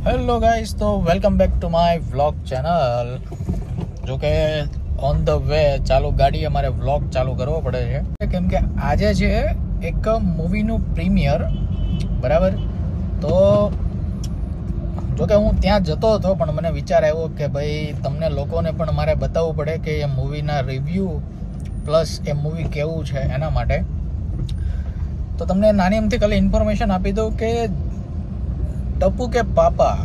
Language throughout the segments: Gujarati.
હેલો ગાઈસ, તો welcome back to my vlog channel. જો કે ઓન ધ વે ચાલુ ગાડી અમારે વ્લોગ ચાલુ કરવો પડે છે, કેમ કે આજે છે એક મૂવીનું પ્રીમિયર. બરાબર, તો જો કે હું ત્યાં જતો હતો, પણ મને વિચાર આવ્યો કે ભાઈ તમને લોકોને પણ મારે બતાવવું પડે કે એ મૂવીના રિવ્યૂ પ્લસ એ મૂવી કેવું છે એના માટે. તો તમને નાની એમથી ખાલી ઇન્ફોર્મેશન આપી દઉં કે ટપુ કે પાપા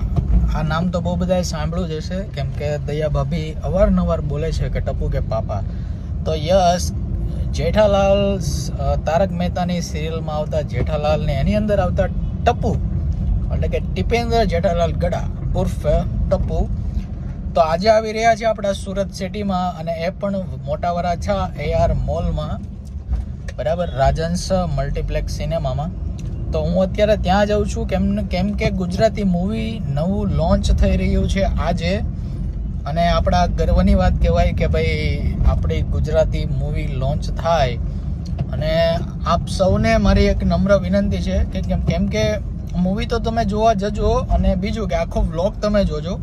આ નામ તો બહુ બધાએ સાંભળ્યું જ હશે, કેમ કે દયા ભાભી અવારનવાર બોલે છે કે ટપુ કે પાપા. તો યસ, જેઠાલાલ તારક મહેતાની સિરિયલમાં આવતા જેઠાલાલ ને એની અંદર આવતા ટપુ એટલે કે ટીપેન્દ્ર જેઠાલાલ ગડા ઉર્ફ ટપુ, તો આજે આવી રહ્યા છે આપણા સુરત સિટીમાં, અને એ પણ મોટા વરાછા AR મોલમાં. બરાબર, રાજંસ મલ્ટીપ્લેક્સ સિનેમામાં. તો હું અત્યારે ત્યાં જાઉં છું કેમ કે ગુજરાતી મૂવી નવું લોન્ચ થઈ રહ્યું છે આજે, અને આપણા ગર્વની વાત કહેવાય કે ભાઈ આપણી ગુજરાતી મૂવી લોન્ચ થાય. અને આપ સૌને મારી એક નમ્ર વિનંતી છે કે કેમ કે મૂવી તો તમે જોવા જજો, અને બીજું કે આખો વ્લોગ તમે જોજો,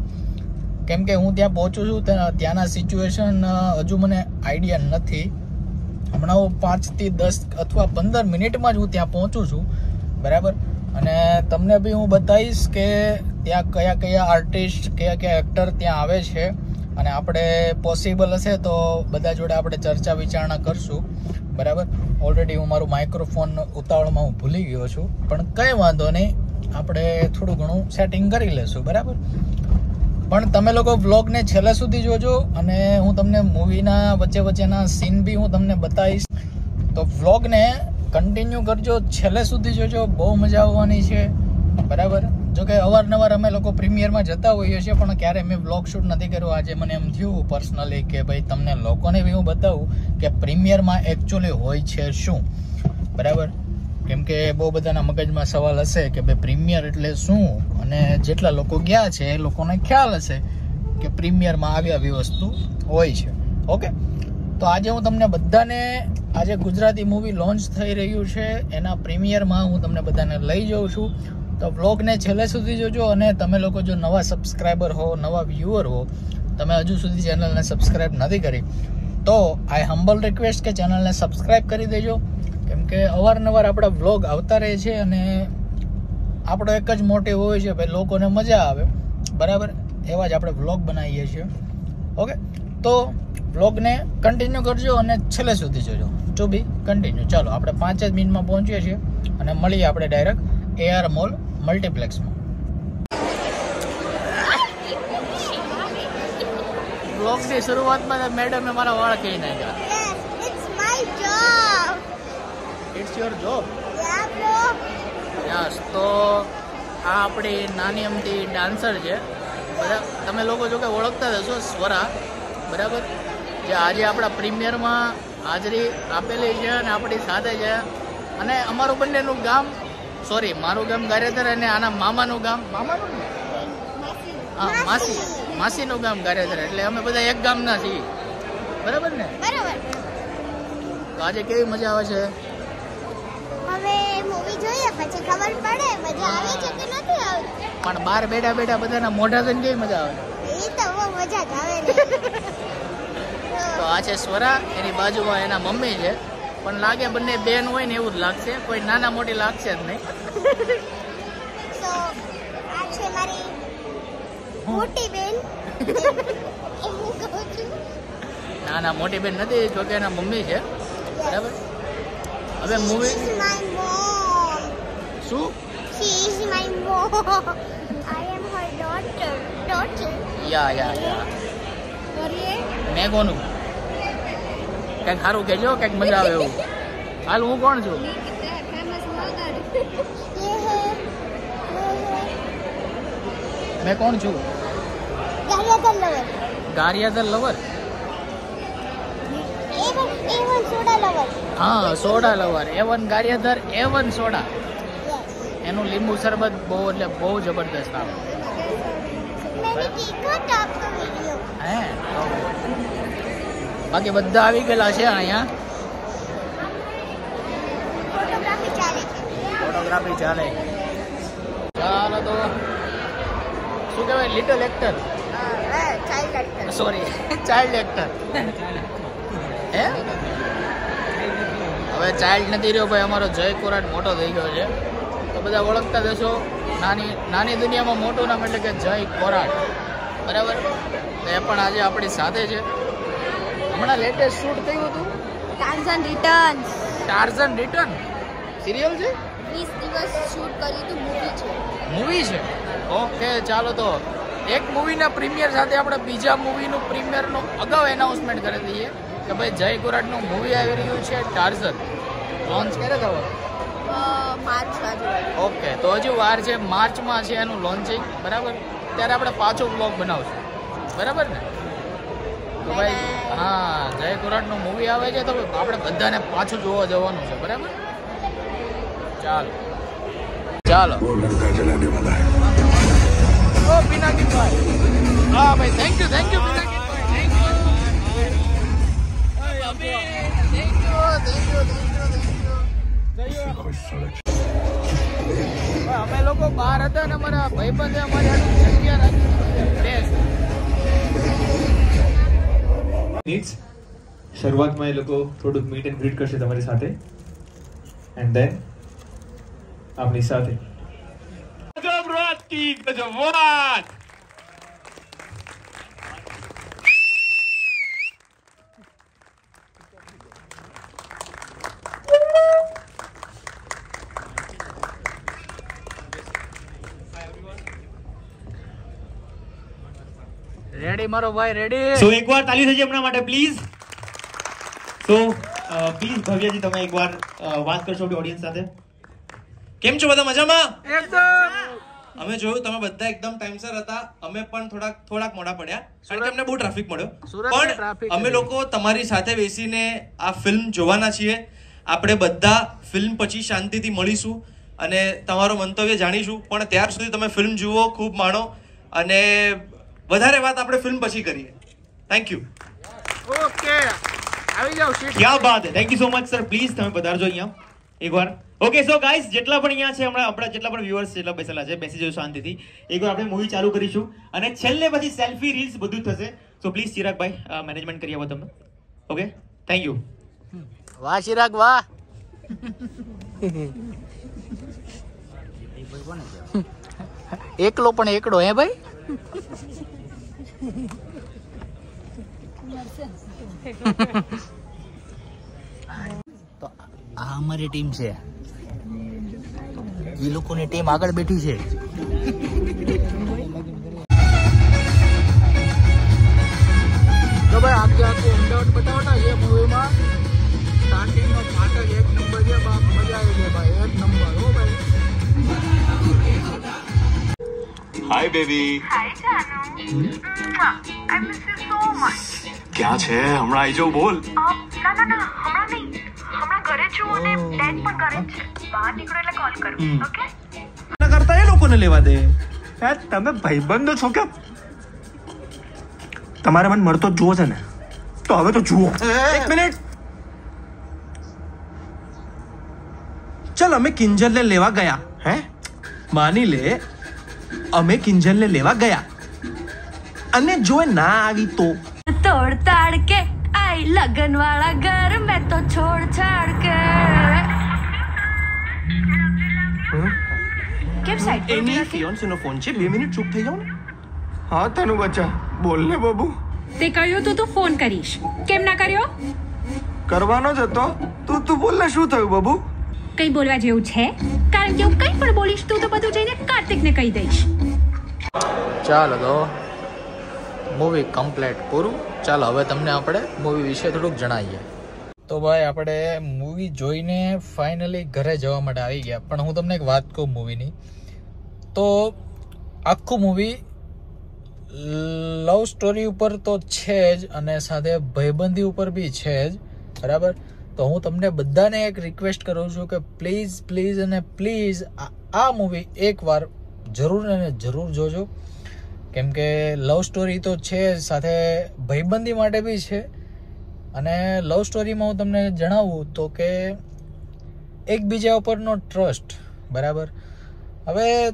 કેમ કે હું ત્યાં પહોંચું છું ત્યાંના સિચ્યુએશન હજુ મને આઈડિયા નથી. હમણાં હું 5 થી 10 અથવા 15 મિનિટમાં જ હું ત્યાં પહોંચું છું. બરાબર, અને તમને બી હું બતાવીશ કે ત્યાં કયા કયા આર્ટિસ્ટ કયા એક્ટર ત્યાં આવે છે, અને આપણે પોસિબલ હશે તો બધા જોડે આપણે ચર્ચા વિચારણા કરશું. બરાબર, ઓલરેડી હું મારું માઇક્રોફોન ઉતાવળમાં હું ભૂલી ગયો છું, પણ કંઈ વાંધો નહીં, આપણે થોડું ઘણું સેટિંગ કરી લેશું. બરાબર, પણ તમે લોકો વ્લોગને છેલ્લે સુધી જોજો, અને હું તમને મૂવીના વચ્ચેના સીન બી હું તમને બતાવીશ. તો વ્લોગને કન્ટિન્યુ કરજો, છેલ્લે સુધી જોજો, બહુ મજા આવવાની છે. બરાબર, જો કે અવારનવાર અમે લોકો પ્રીમિયરમાં જતા હોઈએ છીએ, પણ ક્યારે મેં વ્લોગ શૂટ નથી કર્યો. આજે મને એમ થયું પર્સનલી કે ભાઈ તમને લોકોને બી હું બતાવું કે પ્રીમિયરમાં એકચ્યુઅલી હોય છે શું. બરાબર, કેમ કે બહુ બધાના મગજમાં સવાલ હશે કે ભાઈ પ્રીમિયર એટલે શું, અને જેટલા લોકો ગયા છે એ લોકોને ખ્યાલ હશે કે પ્રીમિયરમાં આવી વસ્તુ હોય છે. ઓકે, તો આજે હું તમને બધાને આજે ગુજરાતી મૂવી લોન્ચ થઈ રહ્યું છે એના પ્રીમિયરમાં હું તમને બધાને લઈ જાઉં છું. તો વ્લોગને છેલ્લે સુધી જોજો, અને તમે લોકો જો નવા સબસ્ક્રાઈબર હો, નવા વ્યુઅર હો, તમે હજુ સુધી ચેનલને સબસ્ક્રાઈબ નથી કરી, તો આઈ હમ્બલ રિક્વેસ્ટ કે ચેનલને સબસ્ક્રાઈબ કરી દેજો, કેમ કે અવારનવાર આપણા વ્લોગ આવતા રહે છે, અને આપણો એક જ મોટિવ હોય છે ભાઈ લોકોને મજા આવે. બરાબર, એવા જ આપણે વ્લોગ બનાવીએ છીએ. ઓકે, તો વ્લોગને કન્ટિન્યુ કરજો અને છેલ્લે સુધી જોજો, ટુ બી કન્ટિન્યુ. ચાલો આપણે 5 જ મિનિટમાં પહોંચીએ છીએ, અને મળીએ આપણે ડાયરેક્ટ AR મોલ મલ્ટીપ્લેક્સમાં. વ્લોગની શરૂઆતમાં મેડમે મારા વાળ કહી નાખ્યા. It's your job. યસ, તો આ આપણી નાની અમથી ડાન્સર છે. બરાબર, તમે લોકો જો કે ઓળખતા હશો, સ્વરા. બરાબર, જે આજે આપણા પ્રીમિયરમાં હાજરી આપેલી છે અને આપણી સાથે છે. અને અમારું બંનેનું ગામ, સોરી મારું ગામ ગારેધર, અને આના મામાનું ગામ, હા માસીનું ગામ ગારેધર, એટલે અમે બધા એક ગામના છીએ. બરાબર ને? બરાબર. તો આજે કેવી મજા આવે છે? હવે મૂવી જોઈએ પછી ખબર પડે મજા આવે છે કે નથી આવતી. પણ બહાર બેઠા બધાના મોઢા જોઈને કેવી મજા આવે? એ તો બહુ મજા જ આવે ને. તો આ છે સ્વરા, એની બાજુમાં એના મમ્મી છે, પણ લાગે બંને બેન હોય ને એવું જ લાગશે, કોઈ નાના મોટી લાગશે જ નહીં. સો આ છે મારી મોટી બેન. હું કહું છું ના મોટી બેન નથી, જોકે એના મમ્મી છે. બરાબર, હવે મૂવી શું? She is my mom. I am her daughter. યા બોલીએ મેં કોનું કંઈક સારું કહેજો, કંઈક મજા આવે એવું. હાલ, હું કોણ છું? મેં કોણ છું? Gariyadhar lover. A1 soda lover. હા, soda lover. A1 Gariyadhar, A1 soda. એનું લીંબુ શરબત બહુ એટલે બહુ જબરદસ્ત આવે. હે, બાકી બધા આવી ગયેલા છે અહીંયા. ફોટોગ્રાફી ચાલે. ચાલો, તો શું કહેવાય little actor child actor sorry child actor હે હવે ચાઇલ્ડ નથી રહ્યો ભાઈ અમારો જય કોરાટ મોટો થઈ ગયો છે તો બધા ઓળખતા જશો નાની દુનિયામાં મોટું નામ એટલે કે જય કોરાટ બરાબર તો એ પણ આજે આપણી સાથે છે હમણાં લેટેસ્ટ શૂટ થયું હતું Tarzan returns Tarzan return serial છે 20 દિવસ શૂટ કર્યું હતું મૂવી છે ઓકે ચાલો તો એક મૂવીના પ્રીમિયર સાથે આપણે બીજા મૂવીનું પ્રીમિયરનું અગાઉ એનાઉન્સમેન્ટ કરી દઈએ કે ભાઈ જય કોરાટનું મૂવી આવી રહ્યું છે ટાર્ઝન લોન્ચ ક્યારે થવાનું માર્ચ બાજુ ઓકે તો હજુ વાર છે માર્ચમાં છે એનું લોન્ચિંગ બરાબર ત્યારે આપણે પાછો બ્લોગ બનાવશું બરાબર ને તો ભાઈ હા જય કોરાટનું મૂવી આવે છે તો આપણે બધાને પાછું જોવા જવાનું છે બરાબર ચાલો ઓ પિનાકીભાઈ હા ભાઈ થેન્ક યુ પિનાકીભાઈ અમે લોકો બહાર હતા ને અમારા ભાઈબંધે અમારી જગ્યા રાખી શરૂઆતમાં એ લોકો થોડુંક મીટ એન્ડ ગ્રીટ કરશે તમારી સાથે એન્ડ ધેન આપણી સાથે રેડી મારો ભાઈ રેડી સો એકવાર તાલી થઈ જાય હમણાં માટે પ્લીઝ સો પ્લીઝ ભવ્યજી તમે એકવાર વાત કરશો આપણી ઓડિયન્સ સાથે કેમ છો બધા મજામાં એકદમ અમે જોયું તમે બધા એકદમ ટાઈમસર હતા અમે પણ થોડાક મોડા પડ્યા કારણ કે અમને બહુ ટ્રાફિક મળ્યો પણ અમે લોકો તમારી સાથે બેસીને આ ફિલ્મ જોવાના છીએ આપણે બધા ફિલ્મ પછી શાંતિથી મળીશું અને તમારો મંતવ્ય જાણીશું પણ ત્યાર સુધી તમે ફિલ્મ જુઓ ખૂબ માણો અને વધારે વાત આપણે ફિલ્મ પછી કરીએ થેન્ક યુ ઓકે આવી જાઓ સીટ ક્યાં બાત હે thank you so much sir please તમે પધારજો અહીંયા એકવાર ઓકે સો ગાઈસ જેટલા પણ અહીંયા છે આપણા જેટલા પણ વ્યુઅર્સ જેટલા બેસેલા છે બેસી જજો શાંતિથી એકવાર આપણે મૂવી ચાલુ કરીશું અને છેલ્લે પછી સેલ્ફી રીલ્સ બધું થશે સો પ્લીઝ ચિરાગભાઈ મેનેજમેન્ટ કરી આવો તમે ઓકે થેન્ક યુ વાહ ચિરાગ વાહ એકલો પણ એકડો હે ભાઈ તો આ અમારી ટીમ છે એ લોકોની ટીમ આગળ બેઠી છે તો ભાઈ આખું અમદાવાદ બતાવતા છે મૂવીમાં સ્ટાર્ટિંગનો પાર્ટ જ એક નંબર છે મજા આવી ગઈ ભાઈ એક નંબર હો ભાઈ हाय बेबी हाय जानू I miss you so much क्या છે હમણાં આવી જાવ બોલ ના હમણાં નહીં હમણાં ઘરે છું અને ડેડ પણ ઘરે છે બહાર નીકળો એટલે કોલ કરું ઓકે કરતા એ લોકોને લેવા દે તમે ભાઈબંધો છો કે તમારે મને મળતો જ જુઓ છે ને તો હવે તો જુઓ એક મિનિટ ચલ અમે કિંજલને લેવા ગયા હે માની લે અમે કિંજલને લેવા ગયા અને જો ના આવી તો तोड़ ताड़ के आई लगन वाला घर में तो छोड़ छाड़ के કેમ સાઈડ એની ફિયોન્સીનો ફોન છે 2 મિનિટ ચૂપ થઈ જાવ ને હા તનુ બચ્ચા બોલ ને બાબુ તે કહ્યું તું ફોન કરીશ કેમ ના કર્યો કરવાનો જ હતો તું બોલ ને શું થયું બાબુ કઈ બોલવા જેવું છે કારણ કે હું કઈ પણ બોલીશ તું તો બધું જઈને કાર્તિકને કહી દઈશ ચાલો તો મૂવી કમ્પ્લીટ પૂરું ચાલો હવે તમને આપણે મૂવી વિશે થોડુંક જણાવીએ તો ભાઈ આપણે મૂવી જોઈને ફાઇનલી ઘરે જવા માટે આવી ગયા પણ હું તમને એક વાત કહું મૂવીની તો આખું મૂવી લવ સ્ટોરી ઉપર તો છે જ અને સાથે ભાઈબંધી ઉપર બી છે જ બરાબર તો હું તમને બધાને એક રિક્વેસ્ટ કરું છું કે પ્લીઝ અને પ્લીઝ આ મૂવી એકવાર જરૂર અને જરૂર જોજો કેમ કે લવ સ્ટોરી તો છે સાથે ભાઈબંધી માટે બી છે અને લવ સ્ટોરીમાં હું તમને જણાવું તો કે એકબીજા ઉપરનો ટ્રસ્ટ બરાબર હવે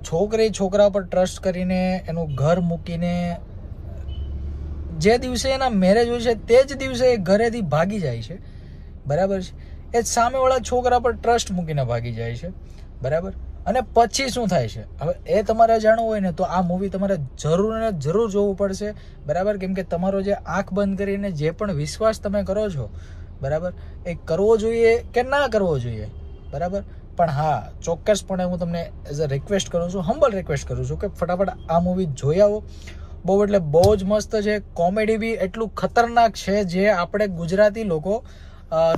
છોકરી છોકરા પર ટ્રસ્ટ કરીને એનું ઘર મૂકીને જે દિવસે એના મેરેજ હોય છે તે જ દિવસે એ ઘરેથી ભાગી જાય છે, બરાબર છે. એ સામેવાળા છોકરા પર ટ્રસ્ટ મૂકીને ભાગી જાય છે, બરાબર. અને પછી શું થાય છે હવે એ તમારે જાણવું હોય ને તો આ મૂવી તમારે જરૂર ને જરૂર જોવું પડશે, બરાબર. કેમ કે તમારો જે આંખ બંધ કરીને જે પણ વિશ્વાસ તમે કરો છો, બરાબર, એ કરવો જોઈએ કે ના કરવો જોઈએ, બરાબર. પણ હા, ચોક્કસપણે હું તમને એઝ અ રિક્વેસ્ટ કરું છું, હમ્બલ રિક્વેસ્ટ કરું છું કે ફટાફટ આ મૂવી જોઈ આવો. બહુ એટલે બહુ જ મસ્ત છે. કોમેડી બી એટલું ખતરનાક છે જે આપણે ગુજરાતી લોકો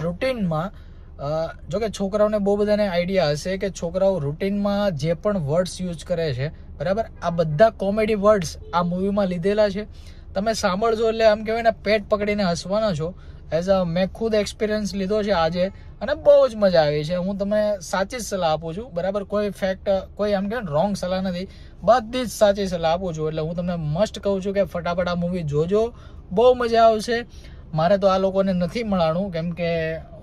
રૂટીનમાં, જોકે છોકરાઓને બહુ બધાને આઈડિયા હશે કે છોકરાઓ રૂટીનમાં જે પણ વર્ડ્સ યુઝ કરે છે, બરાબર, આ બધા કોમેડી વર્ડ્સ આ મૂવીમાં લીધેલા છે. તમે સાંભળજો એટલે આમ કહેવાય ને પેટ પકડીને હસવાના છો. એઝ અ મેં ખુદ એક્સપિરિયન્સ લીધો છે આજે અને બહુ જ મજા આવી છે. હું તમને સાચી જ સલાહ આપું છું, બરાબર. કોઈ ફેક્ટ, કોઈ આમ કહેવાય ને રોંગ સલાહ નથી, બધી જ સાચી સલાહ આપું છું. એટલે હું તમને મસ્ટ કહું છું કે ફટાફટ આ મૂવી જોજો, બહુ મજા આવશે. મારે તો આ લોકોને નથી મળાણું કેમ કે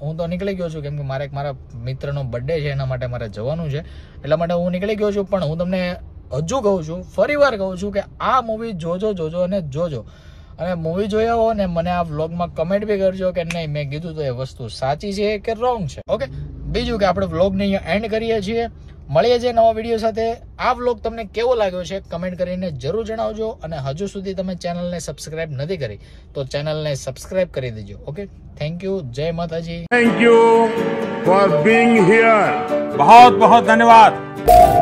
હું તો નીકળી ગયો છું, કેમ કે મારે મારા મિત્રનો બર્થડે છે, એના માટે મારે જવાનું છે, એટલા માટે હું નીકળી ગયો છું. પણ હું તમને હજુ કહું છું, ફરી વાર કહું છું કે આ મૂવી જોજો અને જોજો. અને મૂવી જોયા હો ને મને આ વ્લોગમાં કમેન્ટ બી કરજો કે નહીં મેં કીધું તો એ વસ્તુ સાચી છે કે રોંગ છે. ઓકે, બીજું કે આપણે વ્લોગને અહીંયા એન્ડ કરીએ છીએ. મળીએ છીએ નવા વિડીયો સાથે. આ વ્લોગ તમને કેવો લાગ્યો છે કમેન્ટ કરીને જરૂર જણાવજો. અને હજુ સુધી તમે ચેનલને સબસ્ક્રાઇબ નથી કરી તો ચેનલને સબસ્ક્રાઇબ કરી દેજો. Okay, thank you. જય માતાજી. Thank you for being here. बहुत बहुत धन्यवाद.